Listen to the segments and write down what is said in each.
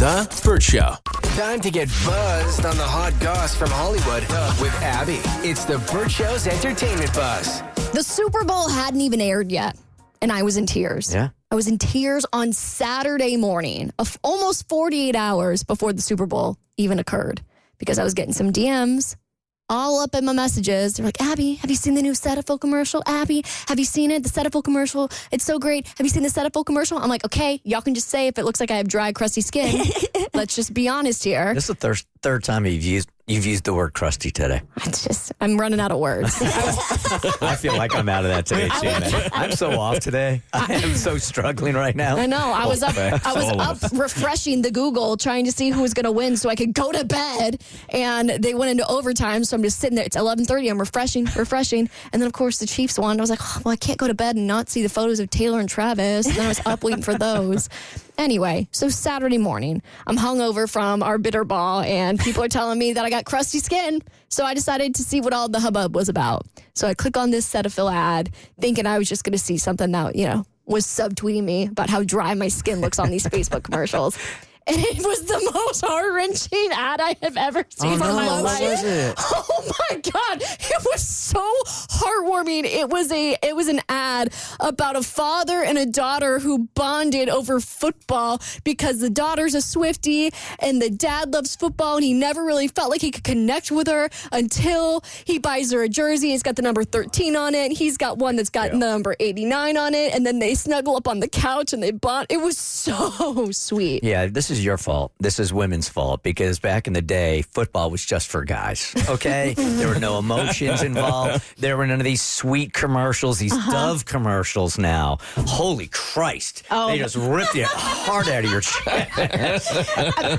The Bert Show. Time to get buzzed on the hot goss from Hollywood with Abby. It's the Bert Show's entertainment buzz. The Super Bowl hadn't even aired yet, and I was in tears. Yeah. I was in tears on Saturday morning, almost 48 hours before the Super Bowl even occurred, because I was getting some DMs all up in my messages. They're like, Abby, have you seen the new Cetaphil commercial? Abby, have you seen it? The Cetaphil commercial. It's so great. Have you seen the Cetaphil commercial? I'm like, okay, y'all can just say if it looks like I have dry, crusty skin. Let's just be honest here. This is the third time you've used the word crusty today. I'm running out of words. I feel like I'm out of that today too, man. I'm so off today. I am so struggling right now. I know. I was up refreshing the Google trying to see who was going to win so I could go to bed. And they went into overtime, so I'm just sitting there. It's 11:30. I'm refreshing. And then, of course, the Chiefs won. I was like, oh, well, I can't go to bed and not see the photos of Taylor and Travis. And then I was up waiting for those. Anyway, so Saturday morning, I'm hungover from our bitter ball, and people are telling me that I got crusty skin. So I decided to see what all the hubbub was about. So I click on this Cetaphil ad, thinking I was just going to see something that, was subtweeting me about how dry my skin looks on these Facebook commercials. And it was the most heart-wrenching ad I have ever seen in my life. What was it? Oh my God. It was so heartwarming. It was an ad about a father and a daughter who bonded over football because the daughter's a Swiftie and the dad loves football, and he never really felt like he could connect with her until he buys her a jersey. It's got the number 13 on it. He's got one that's got the number 89 on it, and then they snuggle up on the couch and they bond. It was so sweet. Yeah, this is your fault. This is women's fault, because back in the day, football was just for guys, okay? There were no emotions involved. There were none of these sweet commercials, these Dove commercials now. Holy Christ. They just rip the heart out of your chest.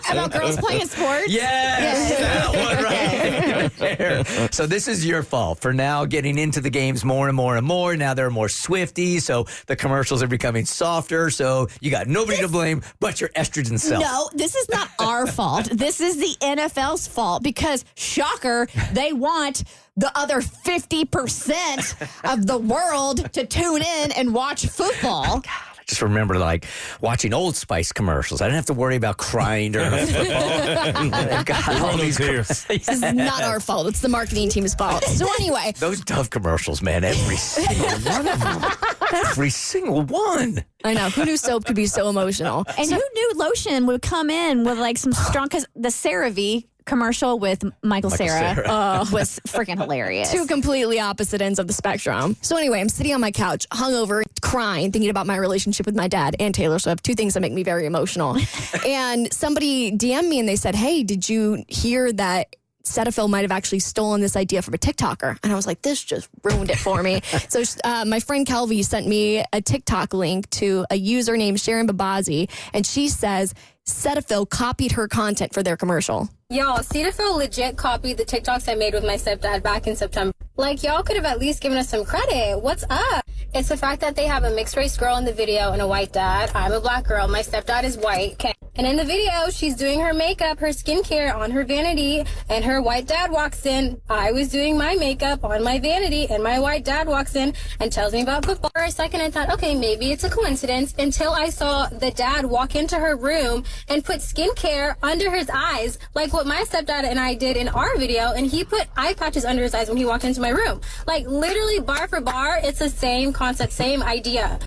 About girls playing sports? Yes, that one right there. So this is your fault for now getting into the games more and more and more. Now there are more Swifties, so the commercials are becoming softer, so you got nobody to blame but your estrogen self. No, this is not our fault. This is the NFL's fault because, shocker, they want the other 50% of the world to tune in and watch football. I just remember watching Old Spice commercials. I didn't have to worry about crying during a football. God, all these This is not our fault. It's the marketing team's fault. So anyway. Those Dove commercials, man, every single one of them. Every single one. I know. Who knew soap could be so emotional? And who knew lotion would come in with some strong, because the CeraVe commercial with Michael Cera was freaking hilarious. Two completely opposite ends of the spectrum. So anyway, I'm sitting on my couch, hungover, crying, thinking about my relationship with my dad and Taylor Swift, two things that make me very emotional. And somebody DM'd me and they said, hey, did you hear that Cetaphil might have actually stolen this idea from a TikToker? And I was like, this just ruined it for me. So my friend Kelvy sent me a TikTok link to a user named Sharon Babazi, and she says Cetaphil copied her content for their commercial. Y'all, Cetaphil legit copied the TikToks I made with my stepdad back in September. Like, y'all could have at least given us some credit. What's up? It's the fact that they have a mixed race girl in the video and a white dad. I'm a black girl. My stepdad is white. Okay. And in the video, she's doing her makeup, her skincare on her vanity, and her white dad walks in. I was doing my makeup on my vanity, and my white dad walks in and tells me about football. For a second, I thought, okay, maybe it's a coincidence, until I saw the dad walk into her room and put skincare under his eyes, like what my stepdad and I did in our video, and he put eye patches under his eyes when he walked into my room. Like, literally bar for bar, it's the same concept, same idea.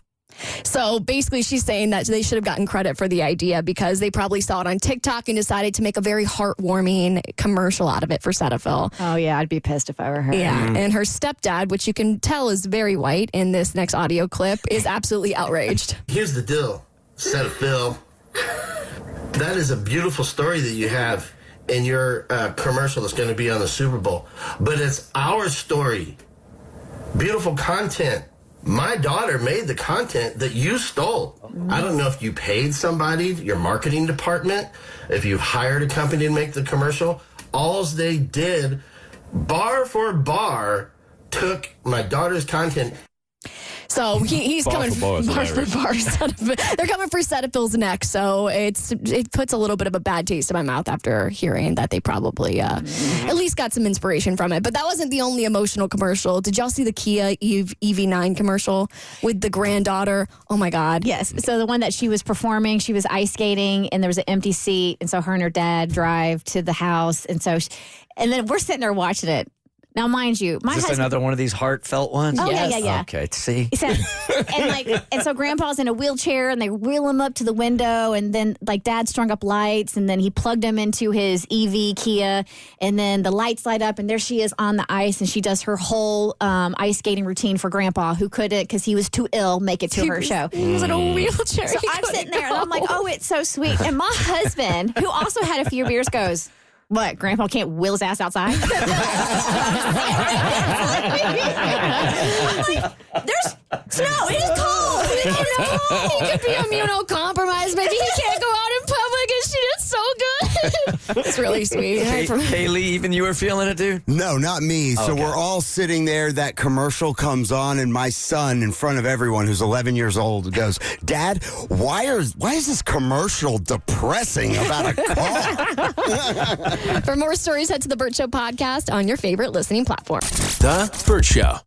So basically she's saying that they should have gotten credit for the idea because they probably saw it on TikTok and decided to make a very heartwarming commercial out of it for Cetaphil. Oh, yeah, I'd be pissed if I were her. Yeah, and her stepdad, which you can tell is very white in this next audio clip, is absolutely outraged. Here's the deal, Cetaphil. That is a beautiful story that you have in your commercial that's going to be on the Super Bowl. But it's our story. Beautiful content. My daughter made the content that you stole. I don't know if you paid somebody, your marketing department, if you hired a company to make the commercial. All they did, bar for bar, took my daughter's content. So he's Bar coming for bar is They're coming for Cetaphil's neck. So it puts a little bit of a bad taste in my mouth after hearing that they probably at least got some inspiration from it. But that wasn't the only emotional commercial. Did y'all see the Kia EV9 commercial with the granddaughter? Oh my God. Yes. So the one that she was performing, she was ice skating and there was an empty seat. And so her and her dad drive to the house. And then we're sitting there watching it. Now, mind you, my Is this husband. another one of these heartfelt ones? Oh, yeah. Okay, see? So Grandpa's in a wheelchair and they wheel him up to the window and then Dad strung up lights and then he plugged him into his EV Kia and then the lights light up and there she is on the ice and she does her whole ice skating routine for Grandpa who couldn't because he was too ill make it to her show. He was in a wheelchair. So I'm sitting there and I'm like, oh, it's so sweet. And my husband, who also had a few beers, goes, what, Grandpa can't wheel his ass outside? I'm like, there's snow. It is cold. He could be immunocompromised. Maybe he can't go out in public and she did so good. It's really sweet. Kaylee, even you were feeling it, dude? No, not me. So Okay. we're all sitting there. That commercial comes on, and my son, in front of everyone who's 11 years old, goes, "Dad, why is this commercial depressing about a car?" For more stories, head to the Bert Show podcast on your favorite listening platform. The Bert Show.